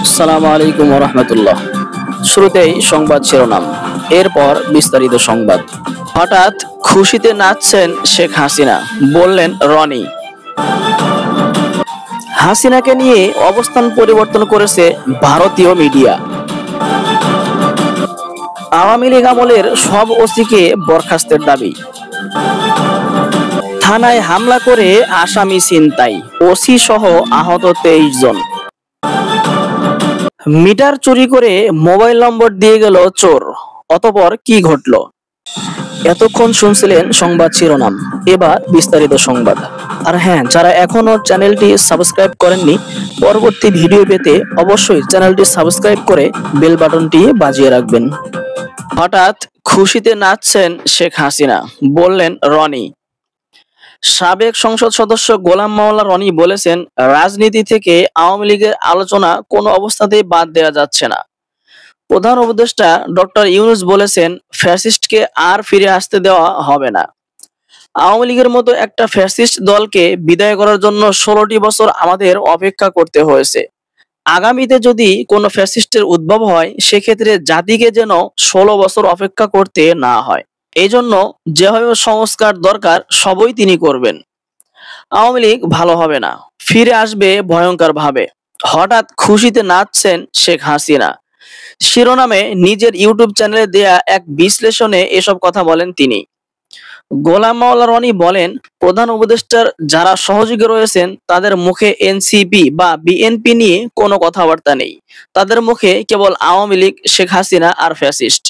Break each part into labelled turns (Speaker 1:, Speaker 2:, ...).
Speaker 1: আসসালামু আলাইকুম ওয়া রাহমাতুল্লাহ। শুরুতেই সংবাদ শিরোনাম, এরপর বিস্তারিত সংবাদ। হঠাৎ খুশিতে নাচছেন শেখ হাসিনা, বললেন রনি। হাসিনাকে নিয়ে অবস্থান পরিবর্তন করেছে ভারতীয় মিডিয়া। আওয়ামী লীগ আমলের সব ওসিকে বরখাস্তের দাবি। থানায় হামলা করে আসামি ছিনতাই, ওসি সহ আহত 23 জন। মিটার চুরি করে মোবাইল নম্বর দিয়ে গেল চোর, অতঃপর কি ঘটলো? এতক্ষণ শুনছিলেন সংবাদ শিরোনাম, এবার বিস্তারিত সংবাদ। আর হ্যাঁ, যারা এখনো চ্যানেলটি সাবস্ক্রাইব করেননি, পরবর্তী ভিডিও পেতে অবশ্যই চ্যানেলটি সাবস্ক্রাইব করে বেল বাটনটি বাজিয়ে রাখবেন। হঠাৎ খুশিতে নাচছেন শেখ হাসিনা, বললেন রনি। সাবেক সংসদ সদস্য গোলাম মাওলা রনি বলেছেন, রাজনীতি থেকে আওয়ামী লীগের আলোচনা কোনো অবস্থাতেই বাদ দেওয়া যাচ্ছে না। প্রধান উপদেষ্টা ডক্টর ইউনূস বলেছেন, ফ্যাসিস্টকে আর ফিরে আসতে দেওয়া হবে না। আওয়ামী লীগের মতো একটা ফ্যাসিস্ট দলকে বিদায় করার জন্য 16টি বছর আমাদের অপেক্ষা করতে হয়েছে। আগামীতে যদি কোনো ফ্যাসিস্টের উদ্ভব হয়, সেক্ষেত্রে জাতিকে যেন 16 বছর অপেক্ষা করতে না হয়। এই জন্য যেভাবে সংস্কার দরকার সবই তিনি করবেন। আওয়ামী লীগ ভালো হবে না, ফিরে আসবে ভয়ঙ্কর ভাবে। হঠাৎ খুশিতে নাচছেন শেখ হাসিনা শিরোনামে নিজের ইউটিউব চ্যানেলে দেয়া এক বিশ্লেষণে এসব কথা বলেন তিনি। গোলাম মাওলা রনি বলেন, প্রধান উপদেষ্টার যারা সহযোগী রয়েছেন তাদের মুখে এনসিপি বা বিএনপি নিয়ে কোনো কথাবার্তা নেই। তাদের মুখে কেবল আওয়ামী লীগ, শেখ হাসিনা আর ফ্যাসিস্ট।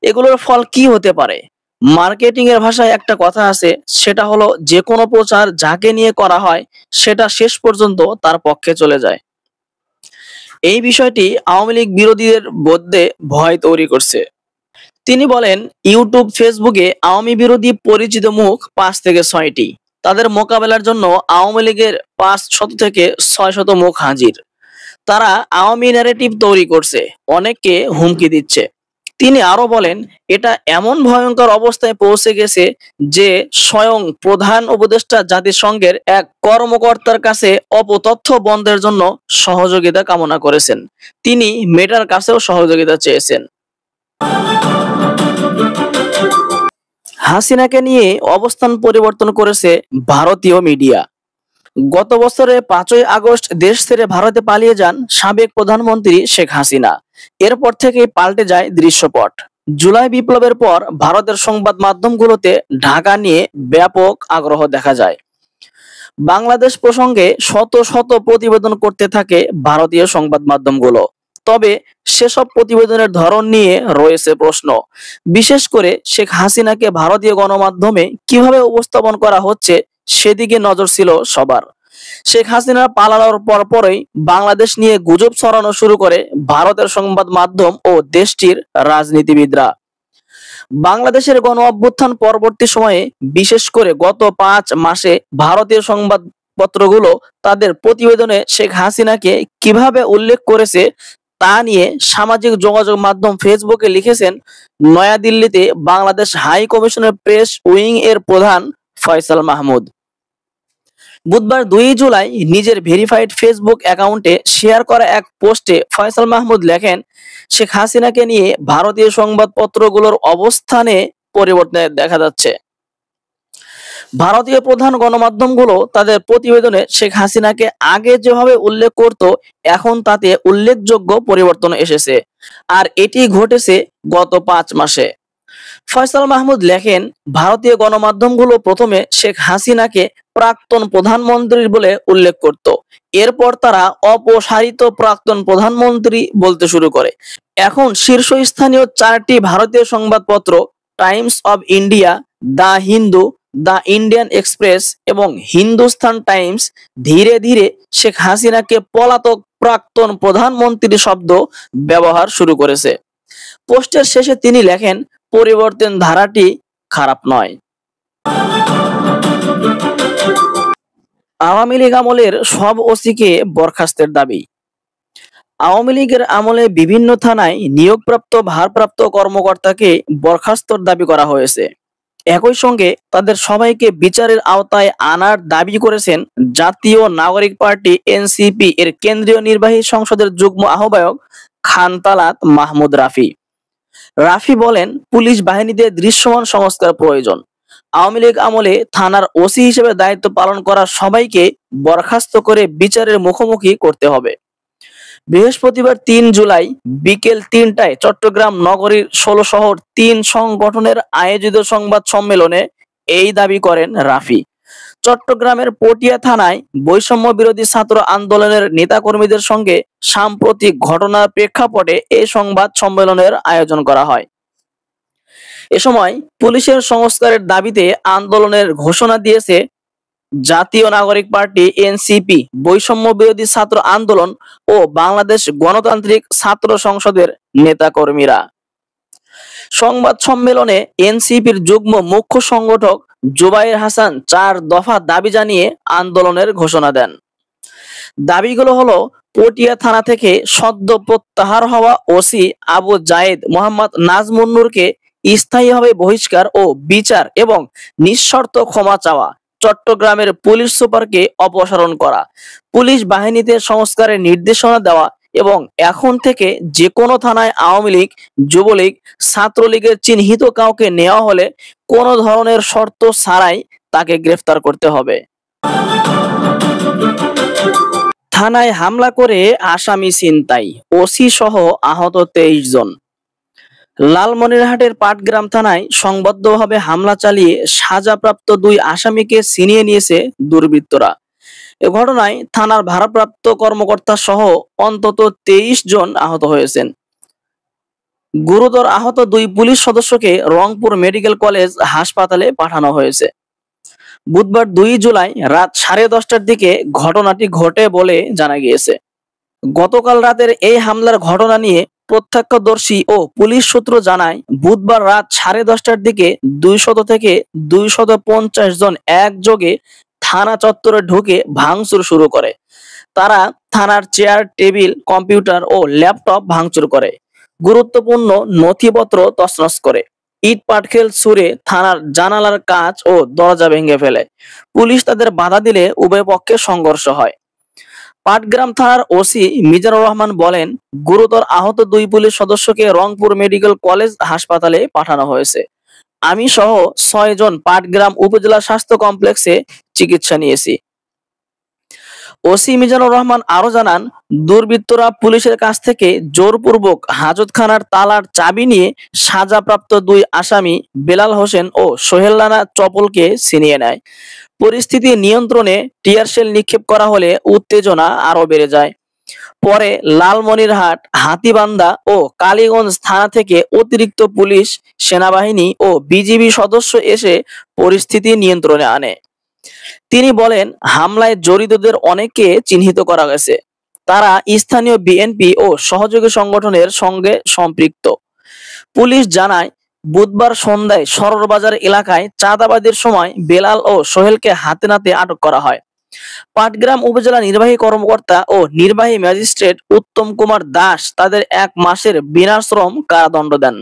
Speaker 1: এগুলোর ফল কি হতে পারে? মার্কেটিং এর ভাষায় একটা কথা আছে, সেটা হলো যে কোনো প্রচার যাকে নিয়ে করা হয় সেটা শেষ পর্যন্ত তার পক্ষে চলে যায়। এই বিষয়টি আওয়ামী লীগ বিরোধীদের মধ্যে ভয় তৈরি করছে। তিনি বলেন, ইউটিউব, ফেসবুকে আওয়ামী বিরোধী পরিচিত মুখ 5 থেকে 6টি। তাদের মোকাবেলার জন্য আওয়ামী লীগের 500 থেকে 600 মুখ হাজির। তারা আওয়ামী ন্যারেটিভ তৈরি করছে, অনেককে হুমকি দিচ্ছে। তিনি আরো বলেন, এটা এমন ভয়ঙ্কর অবস্থায় পৌঁছে গেছে যে স্বয়ং প্রধান উপদেষ্টা জাতিসংঘের এক কর্মকর্তার কাছে অপতথ্য বন্ধের জন্য সহযোগিতা কামনা করেছেন। তিনি মেটার কাছেও সহযোগিতা চেয়েছেন। হাসিনাকে নিয়ে অবস্থান পরিবর্তন করেছে ভারতীয় মিডিয়া। গত বছরের 5ই আগস্ট দেশ ছেড়ে ভারতে পালিয়ে যান সাবেক প্রধানমন্ত্রী শেখ হাসিনা। এরপর থেকেই পাল্টে যায় দৃশ্যপট। জুলাই বিপ্লবের পর ভারতের সংবাদ মাধ্যমগুলোতে ঢাকা নিয়ে ব্যাপক আগ্রহ দেখা যায়। বাংলাদেশ প্রসঙ্গে শত শত প্রতিবেদন করতে থাকে ভারতীয় সংবাদ মাধ্যমগুলো। তবে সেসব প্রতিবেদনের ধরন নিয়ে রয়েছে প্রশ্ন। বিশেষ করে শেখ হাসিনাকে ভারতীয় গণমাধ্যমে কিভাবে উপস্থাপন করা হচ্ছে সেদিকে নজর ছিল সবার। শেখ হাসিনা পালানোর পরপরই বাংলাদেশ নিয়ে গুজব ছড়ানো শুরু করে ভারতের সংবাদ মাধ্যম ও দেশটির রাজনীতিবিদরা। বাংলাদেশের গণ অভ্যুত্থান পরবর্তী সময়ে, বিশেষ করে গত 5 মাসে ভারতীয় সংবাদপত্রগুলো তাদের প্রতিবেদনে শেখ হাসিনাকে কিভাবে উল্লেখ করেছে তা নিয়ে সামাজিক যোগাযোগ মাধ্যম ফেসবুকে লিখেছেন নয়াদিল্লিতে বাংলাদেশ হাই কমিশনের প্রেস উইং এর প্রধান ফয়সাল মাহমুদ। বুধবার 2 জুলাই নিজের ভেরিফাইড ফেসবুক অ্যাকাউন্টে শেয়ার করা এক পোস্টে ফয়সাল মাহমুদ লেখেন, শেখ হাসিনাকে নিয়ে ভারতীয় সংবাদপত্রগুলোর অবস্থানে পরিবর্তন দেখা যাচ্ছে। ভারতীয় প্রধান গণমাধ্যমগুলো তাদের প্রতিবেদনে শেখ হাসিনাকে আগে যেভাবে উল্লেখ করত, এখন তাতে উল্লেখযোগ্য পরিবর্তন এসেছে। আর এটি ঘটেছে গত 5 মাসে। ফয়সাল মাহমুদ লেখেন, ভারতীয় গণমাধ্যমগুলো প্রথমে শেখ হাসিনাকে প্রাক্তন প্রধানমন্ত্রী বলে উল্লেখ করত। এরপর তারা অপসারিত প্রাক্তন প্রধানমন্ত্রী বলতে শুরু করে। এখন শীর্ষস্থানীয় 4টি ভারতীয় সংবাদপত্র Times of India, the Hindu, the Indian express এবং হিন্দুস্তান টাইমস ধীরে ধীরে শেখ হাসিনাকে পলাতক প্রাক্তন প্রধানমন্ত্রী শব্দ ব্যবহার শুরু করেছে। পোস্টের শেষে তিনি লেখেন, পরিবর্তন ধারাটি খারাপ নয়। আওয়ামী লীগ আমলের সব ওসিকে বরখাস্তের দাবি। আওয়ামী লীগের আমলে বিভিন্ন থানায় নিয়োগপ্রাপ্ত ভারপ্রাপ্ত কর্মকর্তাকে বরখাস্তর দাবি করা হয়েছে। একই সঙ্গে তাদের সবাইকে বিচারের আওতায় আনার দাবি করেছেন জাতীয় নাগরিক পার্টি এনসিপি এর কেন্দ্রীয় নির্বাহী সংসদের যুগ্ম আহ্বায়ক খান তালাত মাহমুদ রাফি। রাফি বলেন, পুলিশ বাহিনীতে দৃশ্যমান সংস্কার প্রয়োজন। আওয়ামী লীগ আমলে থানার ওসি হিসেবে দায়িত্ব পালন করা সবাইকে বরখাস্ত করে বিচারের মুখোমুখি করতে হবে। বৃহস্পতিবার ৩ জুলাই বিকেল ৩টায় চট্টগ্রাম নগরীর ১৬ শহর ৩ সংগঠনের আয়োজিত সংবাদ সম্মেলনে এই দাবি করেন রাফি। চট্টগ্রামের পটিয়া থানায় বৈষম্য বিরোধী ছাত্র আন্দোলনের নেতাকর্মীদের সঙ্গে সাম্প্রতিক ঘটনার প্রেক্ষাপটে এই সংবাদ সম্মেলনের আয়োজন করা হয়। এ সময় পুলিশের সংস্কারের দাবিতে আন্দোলনের ঘোষণা দিয়েছে জাতীয় নাগরিক পার্টি এনসিপি, বৈষম্য বিরোধী ছাত্র আন্দোলন ও বাংলাদেশ গণতান্ত্রিক ছাত্র সংসদের নেতাকর্মীরা। সংবাদ সম্মেলনে এনসিপির যুগ্ম মুখ্য সংগঠক জুবায়ের হাসান ৪ দফা দাবি জানিয়ে আন্দোলনের ঘোষণা দেন। দাবিগুলো হলো, পটিয়া থানা থেকে সদ্য প্রত্যাহার হওয়া ওসি আবু জায়েদ মোহাম্মদ নাজমুন্নুরকে স্থায়ীভাবে বহিষ্কার ও বিচার এবং নিঃশর্ত ক্ষমা চাওয়া, চট্টগ্রামের পুলিশ সুপারকে অপসারণ করা, পুলিশ বাহিনীতে সংস্কারের নির্দেশনা দেওয়া এবং এখন থেকে যে কোনো থানায় আওয়ামী লীগ, যুবলীগ, ছাত্রলীগের চিহ্নিত কাউকে নেওয়া হলে কোনো ধরনের শর্ত ছাড়াই তাকে গ্রেফতার করতে হবে। থানায় হামলা করে আসামি ছিনতাই, ওসি সহ আহত ২৩ জন। লালমনিরহাটের পাটগ্রাম থানায় সংবদ্ধভাবে হামলা চালিয়ে সাজাপ্রাপ্ত ২ আসামিকে ছিনিয়ে নিয়েছে দুর্বৃত্তরা। এ ঘটনায় থানার ভারপ্রাপ্ত কর্মকর্তা সহ অন্তত ২৩ জন আহত হয়েছেন। গুরুতর আহত ২ পুলিশ সদস্যকে রংপুর মেডিকেল কলেজ হাসপাতালে পাঠানো হয়েছে। বুধবার ২ জুলাই রাত 10:30টার দিকে ঘটনাটি ঘটে বলে জানা গিয়েছে। গতকাল রাতের এই হামলার ঘটনা নিয়ে প্রত্যক্ষদর্শী ও পুলিশ সূত্র জানায়, বুধবার রাত 10:30টার দিকে ২০০ থেকে ২৫০ জন একযোগে থানা চত্বরে ঢুকে ভাঙচুর শুরু করে। তারা থানার চেয়ার, টেবিল, কম্পিউটার ও ল্যাপটপ ভাঙচুর করে, গুরুত্বপূর্ণ নথিপত্র তছনছ করে, ইট পাটকেল ছুঁড়ে থানার জানালার কাঁচ ও দরজা ভেঙে ফেলে। পুলিশ তাদের বাধা দিলে উভয় পক্ষে সংঘর্ষ হয়। পাটগ্রাম থানার ওসি মিজানুর রহমান বলেন, গুরুতর আহত ২ পুলিশ সদস্যকে রংপুর মেডিকেল কলেজ হাসপাতালে পাঠানো হয়েছে। আমি সহ ৬ জন পাটগ্রাম উপজেলা স্বাস্থ্য কমপ্লেক্সে চিকিৎসা নিয়েছি। ওসি মিজানুর রহমান আরো জানান, দুর্বৃত্তরা পুলিশের কাছ থেকে জোরপূর্বক হাজতখানার তালার চাবি নিয়ে সাজাপ্রাপ্ত ২ আসামি বেলাল হোসেন ও সোহেল রানা চপলকে ছিনিয়ে নেয়। পরিস্থিতি নিয়ন্ত্রণে টিয়ারশেল নিক্ষেপ করা হলে উত্তেজনা আরো বেড়ে যায়। পরে লালমনিরহাট, হাতীবান্ধা ও কালীগঞ্জ থানা থেকে অতিরিক্ত পুলিশ, সেনাবাহিনী ও বিজিবি সদস্য এসে পরিস্থিতি নিয়ন্ত্রণে আনে। তিনি বলেন, হামলায় জড়িতদের অনেককে চিহ্নিত করা গেছে। তারা স্থানীয় বিএনপি ও সহযোগী সংগঠনের সঙ্গে সম্পৃক্ত। পুলিশ জানায়, বুধবার সন্ধ্যায় সরোরবাজার এলাকায় চাঁদাবাজির সময় বেলাল ও সোহেলকে হাতে নাতে আটক করা হয়। পাটগ্রাম উপজেলা নির্বাহী কর্মকর্তা ও নির্বাহী ম্যাজিস্ট্রেট উত্তম কুমার দাস তাদের ১ মাসের বিনাশ্রম কারাদণ্ড দেন।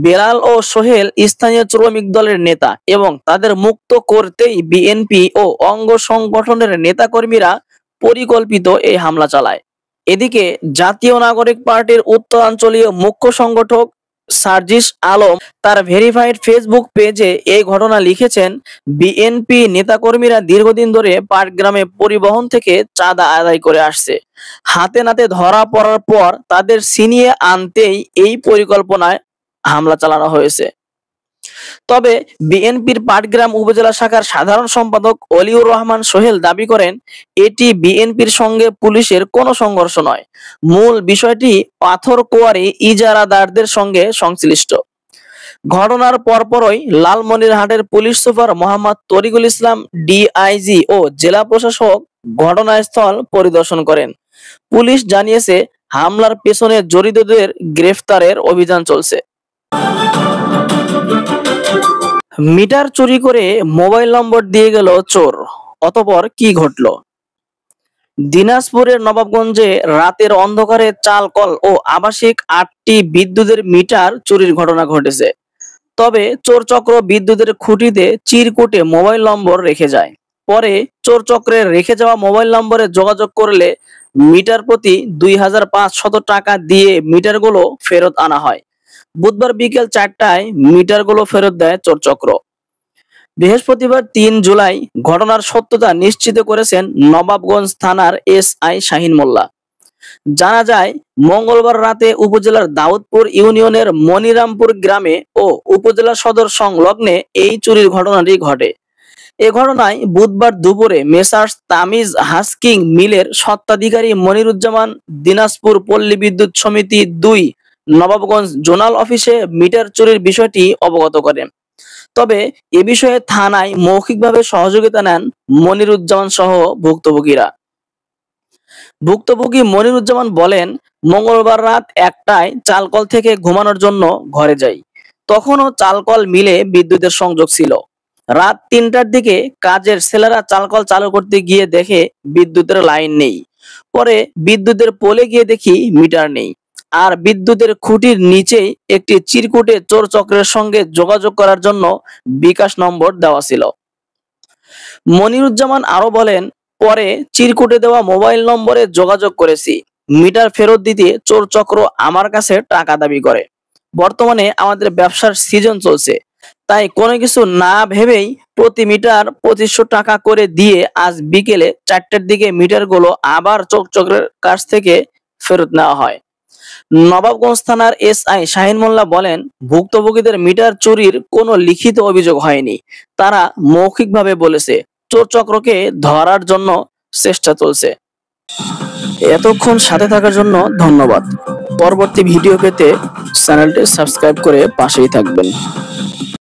Speaker 1: বেলাল ও সোহেল স্থানীয় শ্রমিক দলের নেতা এবং তাদের মুক্ত করতেই বিএনপি ও অঙ্গ সংগঠনের নেতাকর্মীরা পরিকল্পিত এই হামলা চালায়। এদিকে জাতীয় নাগরিক পার্টির উত্তরাঞ্চলীয় মুখ্য সংগঠক সার্জিস আলম তার ভেরিফাইড ফেসবুক পেজে এই ঘটনা লিখেছেন, বিএনপি নেতাকর্মীরা দীর্ঘদিন ধরে পাটগ্রামে পরিবহন থেকে চাঁদা আদায় করে আসছে। হাতে নাতে ধরা পড়ার পর তাদের ছিনিয়ে আনতেই এই পরিকল্পনায় হামলা চালানো হয়েছে। তবে বিএনপির পাটগ্রাম উপজেলা শাখার সাধারণ সম্পাদক অলিউর রহমান সোহেল দাবি করেন, এটি বিএনপির সঙ্গে পুলিশের কোনো সংঘর্ষ নয়। মূল বিষয়টি পাথর কোয়ারি ইজারাদারদের সঙ্গে সংশ্লিষ্ট। ঘটনার পরপরই লালমনিরহাটের পুলিশ সুপার মোহাম্মদ তরিকুল ইসলাম, ডিআইজি ও জেলা প্রশাসক ঘটনাস্থল পরিদর্শন করেন। পুলিশ জানিয়েছে, হামলার পেছনে জড়িতদের গ্রেফতারের অভিযান চলছে। মিটার চুরি করে মোবাইল নম্বর দিয়ে গেল চোর, অতঃপর কি ঘটল? দিনাজপুরের নবাবগঞ্জে রাতের অন্ধকারে চাল কল ও আবাসিক ৮টি বিদ্যুতের মিটার চুরির ঘটনা ঘটেছে। তবে চোর চক্র বিদ্যুতের খুঁটিতে চিরকুটে মোবাইল নম্বর রেখে যায়। পরে চোর চক্রের রেখে যাওয়া মোবাইল নম্বরে যোগাযোগ করলে মিটার প্রতি 2,500 টাকা দিয়ে মিটারগুলো ফেরত আনা হয়। বুধবার বিকেল 4টায় মিটারগুলো ফেরত দেয় চোর চক্র। বৃহস্পতিবার 3 জুলাই ঘটনার সত্যতা নিশ্চিত করেছেন নবাবগঞ্জ থানার এসআই শাহিন মোল্লা। জানা যায়, মঙ্গলবার রাতে উপজেলার দাউদপুর ইউনিয়নের মনিরামপুর গ্রামে ও উপজেলা সদর সংলগ্নে এই চুরির ঘটনাটি ঘটে। এ ঘটনায় বুধবার দুপুরে মেসার্স তামিজ হাস্কিং মিলের স্বত্বাধিকারী মনিরুজ্জামান দিনাজপুর পল্লী বিদ্যুৎ সমিতি 2 নবাবগঞ্জ জোনাল অফিসে মিটার চুরির বিষয়টি অবগত করেন। তবে এ বিষয়ে থানায় মৌখিকভাবে সহযোগিতা নেন মনিরুজ্জামান সহ ভুক্তভোগীরা। ভুক্তভোগী মনিরুজ্জামান বলেন, মঙ্গলবার রাত 1টায় চালকল থেকে ঘুমানোর জন্য ঘরে যাই। তখনও চালকল মিলে বিদ্যুতের সংযোগ ছিল। রাত 3টার দিকে কাজের ছেলেরা চালকল চালু করতে গিয়ে দেখে বিদ্যুতের লাইন নেই। পরে বিদ্যুতের পোলে গিয়ে দেখি মিটার নেই। আর বিদ্যুতের খুঁটির নিচেই একটি চিরকুটে চোর চক্রের সঙ্গে যোগাযোগ করার জন্য বিকাশ নম্বর দেওয়া ছিল। মনিরুজ্জামান আরো বলেন, পরে চিরকুটে দেওয়া মোবাইল নম্বরে যোগাযোগ করেছি। মিটার ফেরত দিতে চোর চক্র আমার কাছে টাকা দাবি করে। বর্তমানে আমাদের ব্যবসার সিজন চলছে, তাই কোনো কিছু না ভেবেই প্রতি মিটার 2500 টাকা করে দিয়ে আজ বিকেলে 4টার দিকে মিটারগুলো আবার চোর চক্রের কাছ থেকে ফেরত নেওয়া হয়। নবাবগঞ্জ থানার এসআই শাহিন মোল্লা বলেন, ভুক্তভোগীদের মিটার চুরির কোনো লিখিত অভিযোগ হয়নি। তারা মৌখিকভাবে বলেছে চোর চক্রকে ধরার জন্য চেষ্টা চলছে। এতক্ষণ সাথে থাকার জন্য ধন্যবাদ। পরবর্তী ভিডিও পেতে চ্যানেলটি সাবস্ক্রাইব করে পাশেই থাকবেন।